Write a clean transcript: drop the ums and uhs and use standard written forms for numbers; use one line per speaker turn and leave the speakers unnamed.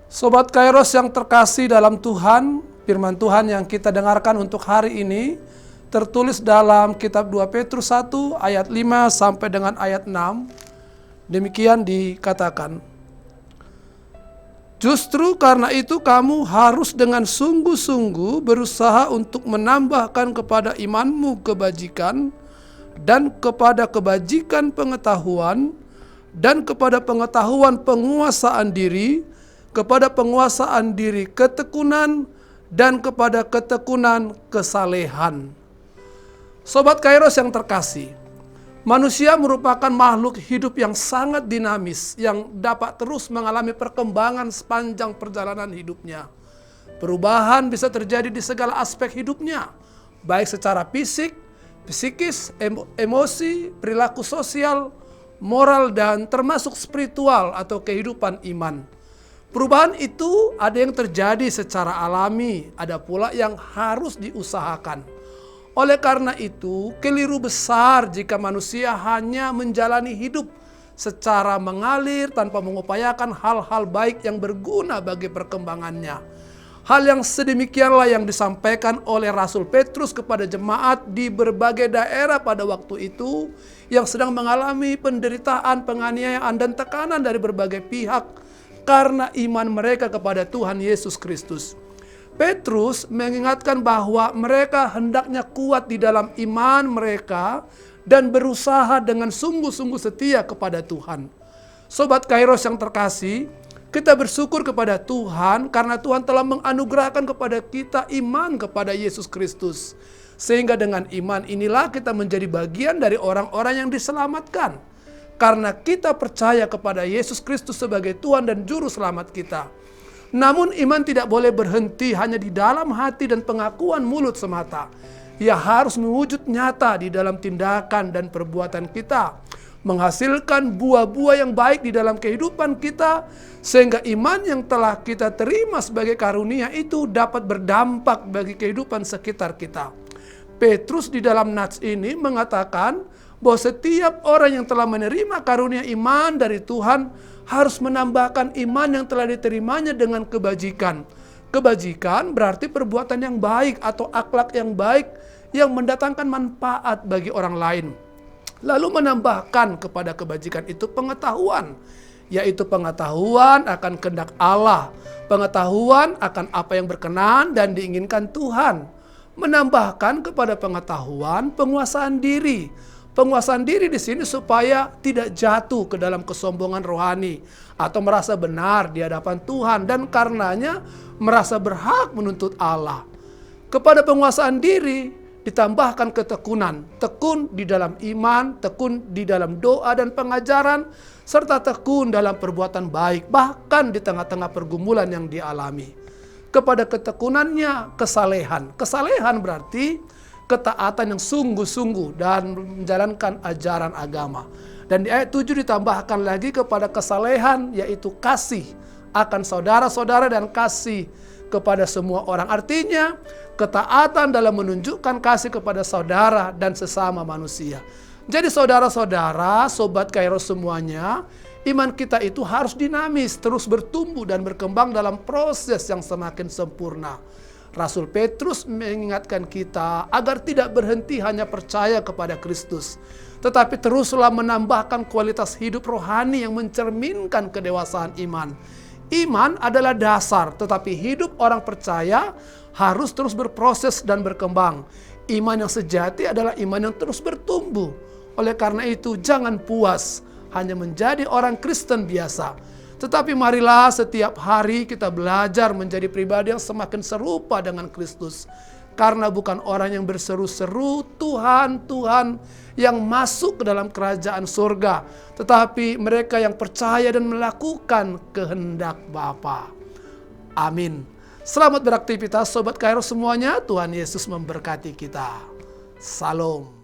Sobat Kairos yang terkasih dalam Tuhan, firman Tuhan yang kita dengarkan untuk hari ini tertulis dalam kitab 2 Petrus 1 ayat 5 sampai dengan ayat 6. Demikian dikatakan, justru karena itu kamu harus dengan sungguh-sungguh berusaha untuk menambahkan kepada imanmu kebajikan, dan kepada kebajikan pengetahuan, dan kepada pengetahuan penguasaan diri, kepada penguasaan diri ketekunan, dan kepada ketekunan kesalehan. Sobat Kairos yang terkasih, manusia merupakan makhluk hidup yang sangat dinamis, yang dapat terus mengalami perkembangan sepanjang perjalanan hidupnya. Perubahan bisa terjadi di segala aspek hidupnya, baik secara fisik, psikis, emosi, perilaku sosial, moral, dan termasuk spiritual atau kehidupan iman. Perubahan itu ada yang terjadi secara alami, ada pula yang harus diusahakan. Oleh karena itu, keliru besar jika manusia hanya menjalani hidup secara mengalir tanpa mengupayakan hal-hal baik yang berguna bagi perkembangannya. Hal yang sedemikianlah yang disampaikan oleh Rasul Petrus kepada jemaat di berbagai daerah pada waktu itu yang sedang mengalami penderitaan, penganiayaan, dan tekanan dari berbagai pihak karena iman mereka kepada Tuhan Yesus Kristus. Petrus mengingatkan bahwa mereka hendaknya kuat di dalam iman mereka dan berusaha dengan sungguh-sungguh setia kepada Tuhan. Sobat Kairos yang terkasih, kita bersyukur kepada Tuhan karena Tuhan telah menganugerahkan kepada kita iman kepada Yesus Kristus. Sehingga dengan iman inilah kita menjadi bagian dari orang-orang yang diselamatkan. Karena kita percaya kepada Yesus Kristus sebagai Tuhan dan Juru Selamat kita. Namun iman tidak boleh berhenti hanya di dalam hati dan pengakuan mulut semata. Ia harus mewujud nyata di dalam tindakan dan perbuatan kita. Menghasilkan buah-buah yang baik di dalam kehidupan kita. Sehingga iman yang telah kita terima sebagai karunia itu dapat berdampak bagi kehidupan sekitar kita. Petrus di dalam nats ini mengatakan bahwa setiap orang yang telah menerima karunia iman dari Tuhan harus menambahkan iman yang telah diterimanya dengan kebajikan. Kebajikan berarti perbuatan yang baik atau akhlak yang baik yang mendatangkan manfaat bagi orang lain. Lalu menambahkan kepada kebajikan itu pengetahuan, yaitu pengetahuan akan kehendak Allah, pengetahuan akan apa yang berkenan dan diinginkan Tuhan. Menambahkan kepada pengetahuan penguasaan diri. Penguasaan diri di sini supaya tidak jatuh ke dalam kesombongan rohani atau merasa benar di hadapan Tuhan dan karenanya merasa berhak menuntut Allah. Kepada penguasaan diri ditambahkan ketekunan, tekun di dalam iman, tekun di dalam doa dan pengajaran, serta tekun dalam perbuatan baik bahkan di tengah-tengah pergumulan yang dialami. Kepada ketekunannya kesalehan. Kesalehan berarti ketaatan yang sungguh-sungguh dan menjalankan ajaran agama. Dan di ayat 7 ditambahkan lagi kepada kesalehan, yaitu kasih akan saudara-saudara dan kasih kepada semua orang. Artinya ketaatan dalam menunjukkan kasih kepada saudara dan sesama manusia. Jadi saudara-saudara, sobat Kairos semuanya, iman kita itu harus dinamis, terus bertumbuh dan berkembang dalam proses yang semakin sempurna. Rasul Petrus mengingatkan kita agar tidak berhenti hanya percaya kepada Kristus, tetapi teruslah menambahkan kualitas hidup rohani yang mencerminkan kedewasaan iman. Iman adalah dasar, tetapi hidup orang percaya harus terus berproses dan berkembang. Iman yang sejati adalah iman yang terus bertumbuh. Oleh karena itu, jangan puas hanya menjadi orang Kristen biasa. Tetapi marilah setiap hari kita belajar menjadi pribadi yang semakin serupa dengan Kristus. Karena bukan orang yang berseru-seru Tuhan, Tuhan yang masuk ke dalam kerajaan surga. Tetapi mereka yang percaya dan melakukan kehendak Bapa. Amin. Selamat beraktivitas Sobat Kairos semuanya. Tuhan Yesus memberkati kita. Salam.